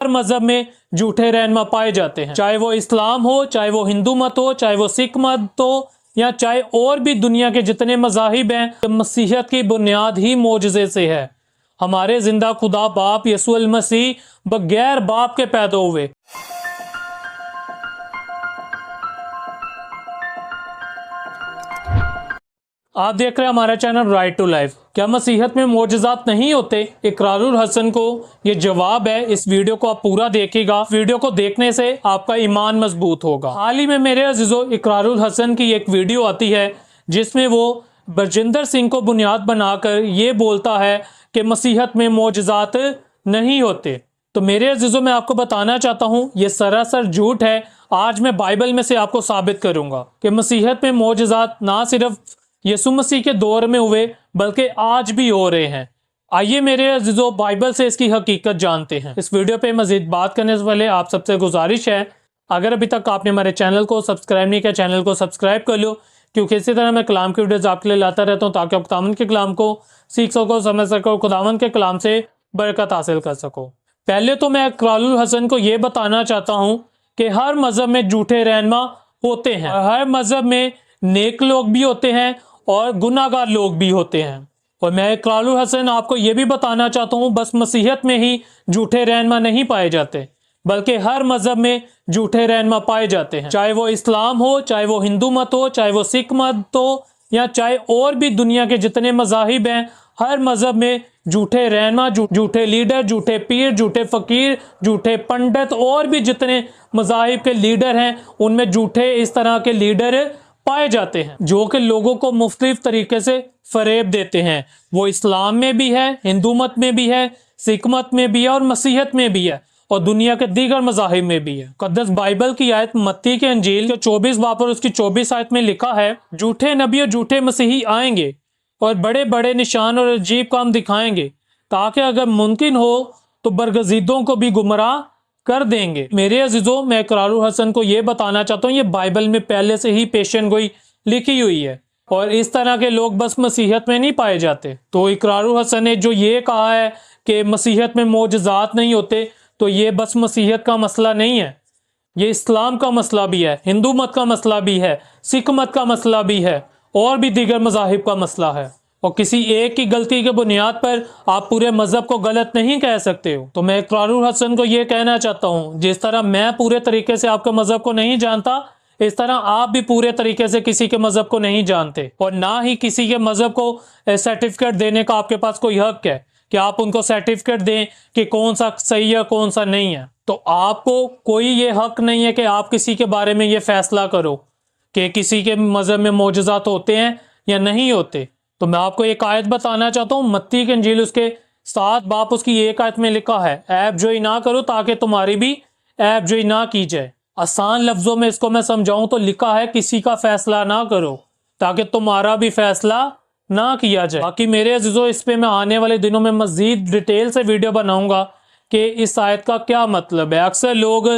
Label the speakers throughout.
Speaker 1: हर मजहब में झूठे रहनुमा पाए जाते हैं, चाहे वो इस्लाम हो, चाहे वो हिंदू मत हो, चाहे वो सिख मत हो, या चाहे और भी दुनिया के जितने मज़ाहिब हैं। मसीहत की बुनियाद ही मोजज़े से है। हमारे जिंदा खुदा बाप यसू अल मसीह बगैर बाप के पैदा हुए। आप देख रहे हैं हमारा चैनल राइट टू लाइफ। क्या मसीहत में मोजज़ात नहीं होते? इकरारुल हसन को ये जवाब है। इस वीडियो को आप पूरा देखिएगा। वीडियो को देखने से आपका ईमान मजबूत होगा। हाल ही में मेरे अजीजों इकरारुल हसन की एक वीडियो आती है जिसमें वो बरजिंदर सिंह को बुनियाद बनाकर ये बोलता है कि मसीहत में मोजज़ात नहीं होते। तो मेरे अजीजों मैं आपको बताना चाहता हूँ ये सरासर झूठ है। आज मैं बाइबल में से आपको साबित करूँगा कि मसीहत में मोजज़ात ना सिर्फ यसु मसीह के दौर में हुए बल्कि आज भी हो रहे हैं। आइए मेरे अजीजों बाइबल से इसकी हकीकत जानते हैं। इस वीडियो पे मजीद बात करने से पहले आप सबसे गुजारिश है, अगर अभी तक आपने हमारे चैनल को सब्सक्राइब नहीं किया, चैनल को सब्सक्राइब कर लो, क्योंकि इसी तरह मैं कलाम की वीडियोज़ आपके लिए लाता रहता हूँ ताकि आप खुदावंद के कलाम को सीख सको, समझ सको, खुदावंद के कलाम से बरकत हासिल कर सको। पहले तो मैं इकरारुल हसन को ये बताना चाहता हूँ कि हर मज़हब में झूठे रहनुमा होते हैं। हर मज़हब में नेक लोग भी होते हैं और गुनाहगार लोग भी होते हैं। और मैं इकरारुल हसन आपको ये भी बताना चाहता हूँ बस मसीहत में ही झूठे रहनुमा नहीं पाए जाते, बल्कि हर मज़हब में झूठे रहनुमा पाए जाते हैं, चाहे वो इस्लाम हो, चाहे वो हिंदू मत हो, चाहे वो सिख मत हो, या चाहे और भी दुनिया के जितने मज़ाहिब हैं। हर मज़हब में झूठे रहनुमा, झूठे लीडर, झूठे पीर, झूठे फ़कीर, झूठे पंडित और भी जितने मज़ाहिब के लीडर हैं उनमें झूठे इस तरह के लीडर पाए जाते हैं जो कि लोगों को मुख्तलिफ तरीके से फरेब देते हैं। वो इस्लाम में भी है, हिंदू मत में भी है, सिख मत में भी है और मसीहत में भी है और दुनिया के दीगर मज़ाहिब में भी है। मुक़द्दस बाइबल की आयत मत्ती के अंजील के 24 बाब और उसकी 24 आयत में लिखा है, झूठे नबी और झूठे मसीही आएंगे और बड़े बड़े निशान और अजीब काम दिखाएंगे ताकि अगर मुमकिन हो तो बरगज़ीदों को भी गुमराह कर देंगे। मेरे अजीजों मैं इकरारुल हसन को ये बताना चाहता हूँ ये बाइबल में पहले से ही पेशन गोई लिखी हुई है और इस तरह के लोग बस मसीहत में नहीं पाए जाते। तो इकरारुल हसन ने जो ये कहा है कि मसीहत में मोजज़ात नहीं होते, तो ये बस मसीहत का मसला नहीं है, ये इस्लाम का मसला भी है, हिंदू मत का मसला भी है, सिख मत का मसला भी है और भी दीगर मज़ाहिब का मसला है। और किसी एक की गलती के बुनियाद पर आप पूरे मज़हब को गलत नहीं कह सकते हो। तो मैं इकरारुल हसन को ये कहना चाहता हूँ जिस तरह मैं पूरे तरीके से आपके मज़हब को नहीं जानता, इस तरह आप भी पूरे तरीके से किसी के मज़हब को नहीं जानते और ना ही किसी के मज़हब को सर्टिफिकेट देने का आपके पास कोई हक है कि आप उनको सर्टिफिकेट दें कि कौन सा सही है कौन सा नहीं है। तो आपको कोई ये हक नहीं है कि आप किसी के बारे में ये फैसला करो कि किसी के मज़हब में मोजज़ात होते हैं या नहीं होते। तो मैं आपको एक आयत बताना चाहता हूँ मत्ती के अंजील उसके 7 बाब उसकी 1 आयत में लिखा है, ऐब जोई ना करो ताकि तुम्हारी भी ऐब जोई ना की जाए। आसान लफ्ज़ों में इसको मैं समझाऊं तो लिखा है किसी का फैसला ना करो ताकि तुम्हारा भी फैसला ना किया जाए। बाकी मेरे अजीजों इस पे मैं आने वाले दिनों में मज़ीद डिटेल से वीडियो बनाऊंगा कि इस आयत का क्या मतलब है। अक्सर लोग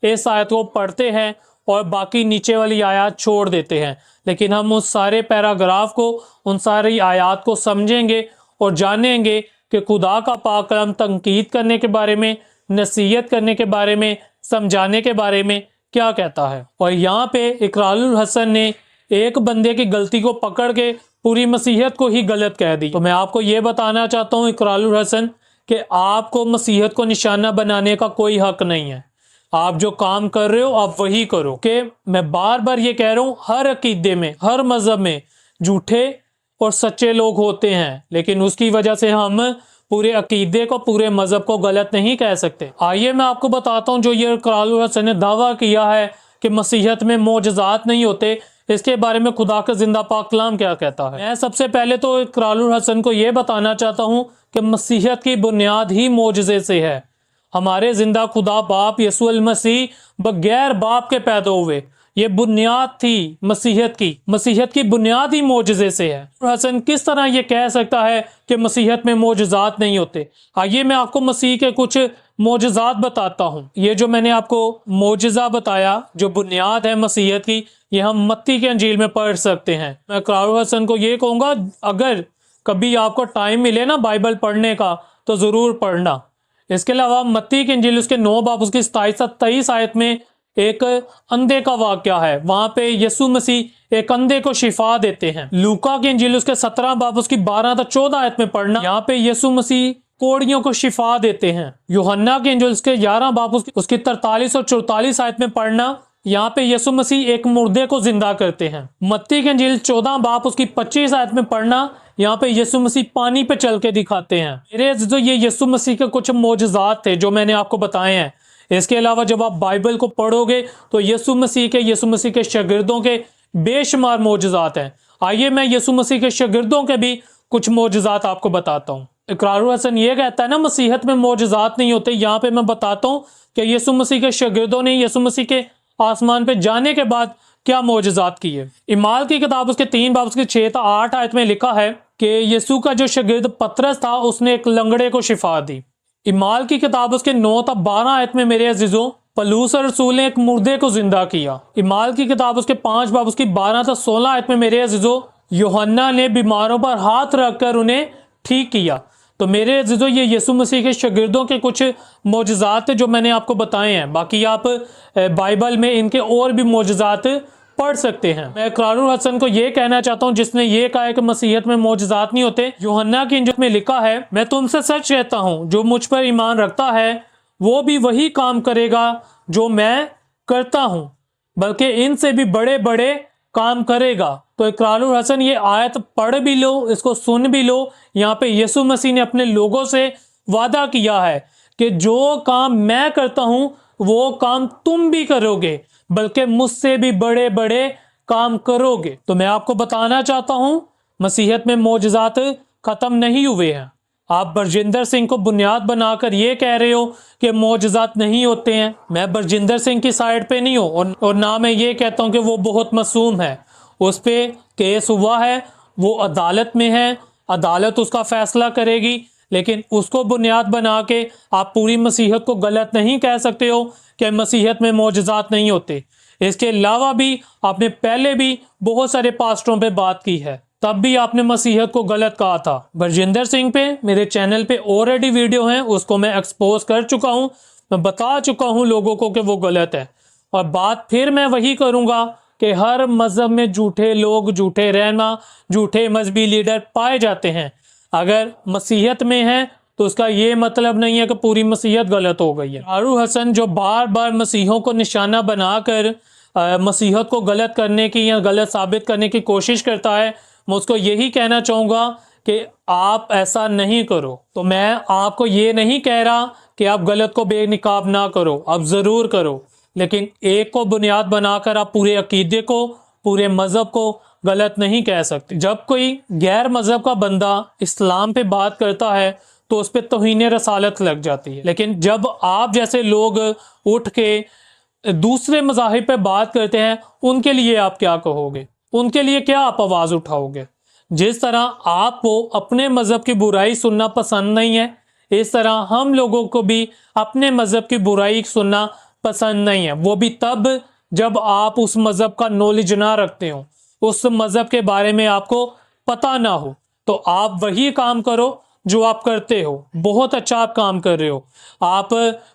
Speaker 1: इस आयत को पढ़ते हैं और बाकी नीचे वाली आयत छोड़ देते हैं, लेकिन हम उस सारे पैराग्राफ को, उन सारी आयत को समझेंगे और जानेंगे कि खुदा का पाक कलाम तनकीद करने के बारे में, नसीहत करने के बारे में, समझाने के बारे में क्या कहता है। और यहाँ पे इकरारुल हसन ने एक बंदे की गलती को पकड़ के पूरी मसीहत को ही गलत कह दी। तो मैं आपको ये बताना चाहता हूँ इकरारुल हसन कि आपको मसीहत को निशाना बनाने का कोई हक नहीं है। आप जो काम कर रहे हो आप वही करो। कि मैं बार बार ये कह रहा हूँ हर अकीदे में, हर मज़हब में झूठे और सच्चे लोग होते हैं, लेकिन उसकी वजह से हम पूरे अकीदे को, पूरे मज़हब को गलत नहीं कह सकते। आइए मैं आपको बताता हूँ जो ये इकरारुल हसन ने दावा किया है कि मसीहत में मोजज़ात नहीं होते, इसके बारे में खुदा का जिंदा पाक कलाम क्या कहता है। मैं सबसे पहले तो इकरारुल हसन को ये बताना चाहता हूँ कि मसीहत की बुनियाद ही मोजज़े से है। हमारे जिंदा खुदा बाप यसू अल मसीह बगैर बाप के पैदा हुए, ये बुनियाद थी मसीहत की बुनियाद ही मोजज़े से है। हसन किस तरह ये कह सकता है कि मसीहत में मोजज़ात नहीं होते? आइए मैं आपको मसीह के कुछ मोजज़ात बताता हूँ। ये जो मैंने आपको मोजज़ा बताया जो बुनियाद है मसीहत की, ये हम मत्ती के अंजील में पढ़ सकते हैं। मैं इकरारुल हसन को ये कहूँगा अगर कभी आपको टाइम मिले ना बाइबल पढ़ने का तो ज़रूर पढ़ना। इसके अलावा मत्ती की इंजील उसके 9 बाब उसकी 27 से 23 आयत में एक अंधे का वाकया है, वहां पे यीशु मसीह एक अंधे को शिफा देते हैं। लूका की इंजील उसके 17 बाब उसकी 12 से 14 आयत में पढ़ना, यहाँ पे यीशु मसीह कोड़ियों को शिफा देते हैं। यूहन्ना की इंजील उसके 11 बाब उसकी 43 और 44 आयत में पढ़ना, यहाँ पे यीशु मसीह एक मुर्दे को जिंदा करते हैं। मत्ती की इंजील 14 बाब उसकी 25 आयत में पढ़ना, यहाँ पे यीशु मसीह पानी पे चल के दिखाते हैं। मेरे अज़ीज़ों, ये यीशु मसीह के कुछ मोजज़ात थे जो मैंने आपको बताए हैं। इसके अलावा जब आप बाइबल को पढ़ोगे तो यीशु मसीह के शागिर्दों के बेशुमार मोजज़ात हैं। आइए मैं यीशु मसीह के शागिर्दों के भी कुछ मोजज़ात आपको बताता हूँ। इकरारुल हसन ये कहता है ना मसीहत में मोजज़ात नहीं होते, यहाँ पे मैं बताता हूँ कि यीशु मसीह के शागिर्दों ने यीशु मसीह के आसमान पे जाने के बाद क्या मोजज़ात किए। इमाल की किताब उसके 3 बाब उसके 6 से 8 आयत में लिखा है कि यीशु का जो शागिर्द पतरस था उसने एक लंगड़े को शिफा दी। इमाल की किताब उसके 9 से 12 आयत में मेरे अजीजों पलूस और रसूल ने एक मुर्दे को जिंदा किया। इमाल की किताब उसके 5 बाब उसकी 12 से 16 आयत में मेरे अजीजों यूहन्ना ने बीमारों पर हाथ रखकर उन्हें ठीक किया। तो मेरे अजीजों ये यीशु मसीह के शागिर्दों के कुछ मोजज़ात जो मैंने आपको बताए हैं। बाकी आप बाइबल में इनके और भी मोजज़ात पढ़ सकते हैं। मैं इकरारुल हसन को ये कहना चाहता हूँ जिसने ये कहा है कि मसीहत में मोजज़ात नहीं होते। यूहन्ना की इंजील में लिखा है, मैं तुमसे सच कहता हूँ जो मुझ पर ईमान रखता है वो भी वही काम करेगा जो मैं करता हूँ, बल्कि इनसे भी बड़े बड़े काम करेगा। तो इकरारुल हसन ये आयत पढ़ भी लो, इसको सुन भी लो। यहाँ पे यीशु मसीह ने अपने लोगों से वादा किया है कि जो काम मैं करता हूँ वो काम तुम भी करोगे, बल्कि मुझसे भी बड़े बड़े काम करोगे। तो मैं आपको बताना चाहता हूँ मसीहत में मोजज़ात खत्म नहीं हुए हैं। आप बरजिंदर सिंह को बुनियाद बनाकर ये कह रहे हो कि मोजज़ात नहीं होते हैं। मैं बरजिंदर सिंह की साइड पे नहीं हूँ और ना मैं ये कहता हूँ कि वो बहुत मासूम है। उस पर केस हुआ है, वो अदालत में है, अदालत उसका फैसला करेगी, लेकिन उसको बुनियाद बना के आप पूरी मसीहत को गलत नहीं कह सकते हो कि मसीहत में मोजज़ात नहीं होते। इसके अलावा भी आपने पहले भी बहुत सारे पास्टरों पे बात की है, तब भी आपने मसीहत को गलत कहा था। बरजिंदर सिंह पे मेरे चैनल पे ऑलरेडी वीडियो है, उसको मैं एक्सपोज कर चुका हूँ, मैं बता चुका हूँ लोगों को कि वो गलत है। और बात फिर मैं वही करूँगा कि हर मज़हब में झूठे लोग, झूठे रहना, झूठे मजहबी लीडर पाए जाते हैं। अगर मसीहत में है तो उसका ये मतलब नहीं है कि पूरी मसीहत गलत हो गई है। इकरारुल हसन जो बार बार मसीहों को निशाना बनाकर मसीहत को गलत करने की या गलत साबित करने की कोशिश करता है, मैं उसको यही कहना चाहूँगा कि आप ऐसा नहीं करो। तो मैं आपको ये नहीं कह रहा कि आप गलत को बेनिकाब ना करो, आप ज़रूर करो, लेकिन एक को बुनियाद बनाकर आप पूरे अकीदे को, पूरे मज़हब को गलत नहीं कह सकते। जब कोई गैर मज़हब का बंदा इस्लाम पे बात करता है तो उस पर तौहीन रसालत लग जाती है, लेकिन जब आप जैसे लोग उठ के दूसरे मज़ाहिब पे बात करते हैं उनके लिए आप क्या कहोगे, उनके लिए क्या आप आवाज़ उठाओगे? जिस तरह आपको अपने मज़हब की बुराई सुनना पसंद नहीं है, इस तरह हम लोगों को भी अपने मज़हब की बुराई सुनना पसंद नहीं है। वो भी तब जब आप उस मज़हब का नॉलेज ना रखते हो, उस मज़हब के बारे में आपको पता ना हो। तो आप वही काम करो जो आप करते हो। बहुत अच्छा आप काम कर रहे हो। आप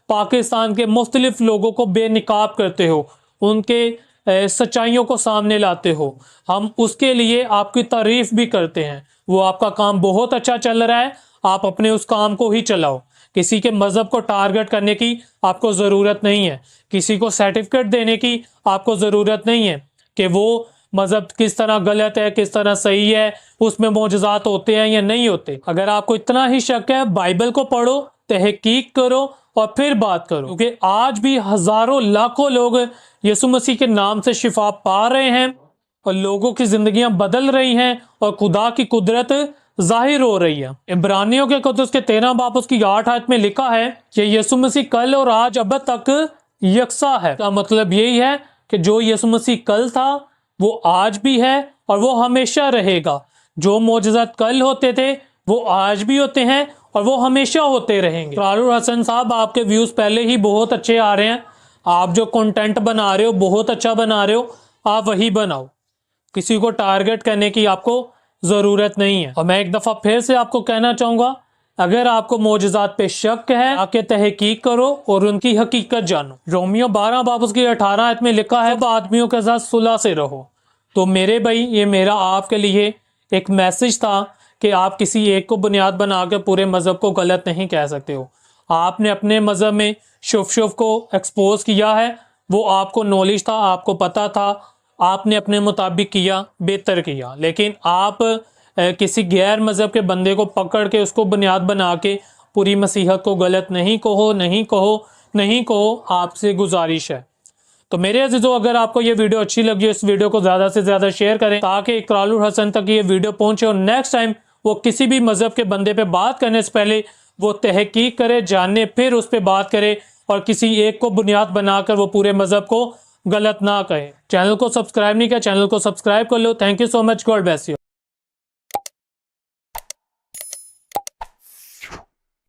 Speaker 1: पाकिस्तान के मुख्तलिफ लोगों को बेनिकाब करते हो, उनके सच्चाइयों को सामने लाते हो। हम उसके लिए आपकी तारीफ़ भी करते हैं। वो आपका काम बहुत अच्छा चल रहा है, आप अपने उस काम को ही चलाओ। किसी के मज़हब को टारगेट करने की आपको ज़रूरत नहीं है, किसी को सर्टिफिकेट देने की आपको ज़रूरत नहीं है कि वो मज़हब किस तरह गलत है, किस तरह सही है, उसमें मोजज़ात होते हैं या नहीं होते। अगर आपको इतना ही शक है, बाइबल को पढ़ो, तहकीक करो और फिर बात करो, क्योंकि आज भी हज़ारों लाखों लोग यीशु मसीह के नाम से शिफा पा रहे हैं और लोगों की ज़िंदगियां बदल रही हैं और खुदा की कुदरत जाहिर हो रही है। इब्रानियों के कुतुब के 13 बाब उसकी 8 आयत में लिखा है कि यीशु मसीह कल और आज अब तक यकसा है। का मतलब यही है कि जो यीशु मसीह कल था वो आज भी है और वो हमेशा रहेगा। जो मोजज़ात कल होते थे वो आज भी होते हैं और वो हमेशा होते रहेंगे। इकरारुल हसन साहब, आपके व्यूज़ पहले ही बहुत अच्छे आ रहे हैं, आप जो कंटेंट बना रहे हो बहुत अच्छा बना रहे हो, आप वही बनाओ, किसी को टारगेट करने की आपको ज़रूरत नहीं है। और मैं एक दफ़ा फिर से आपको कहना चाहूँगा, اگر آپ کو معجزات پہ شک ہے آکے تحقیق کرو اور ان کی حقیقت جانو۔ رومیو 12 باب اس کی 18 آیت میں لکھا ہے سب آدمیوں کے ساتھ صلح سے رہو۔ تو میرے بھائی یہ میرا آپ کے لیے ایک میسج تھا کہ آپ کسی ایک کو بنیاد بنا کے پورے مذہب کو غلط نہیں کہہ سکتے ہو۔ آپ نے اپنے مذہب میں شف کو ایکسپوز کیا ہے، وہ آپ کو نالج تھا، آپ کو پتا تھا، آپ نے اپنے مطابق کیا، بہتر کیا۔ لیکن آپ کسی غیر مذہب کے بندے کو پکڑ کے اس کو بنیاد بنا کے پوری مسیحت کو غلط نہیں کہو، آپ سے گزارش ہے۔ تو میرے عزیزو، اگر آپ کو یہ ویڈیو اچھی لگی ہو، اس ویڈیو کو زیادہ سے زیادہ شیئر کریں تاکہ اقرار الحسن تک یہ ویڈیو پہنچے اور نیکسٹ ٹائم وہ کسی بھی مذہب کے بندے پہ بات کرنے سے پہلے وہ تحقیق کرے، جانے، پھر اس پہ بات کرے اور کسی ایک کو بنیاد بنا کر وہ پورے مذہب کو غلط نہ کہے۔ چینل کو سبسکرائب نہیں کیا، چینل کو سبسکرائب کر لو۔ Thank you so much, God bless you.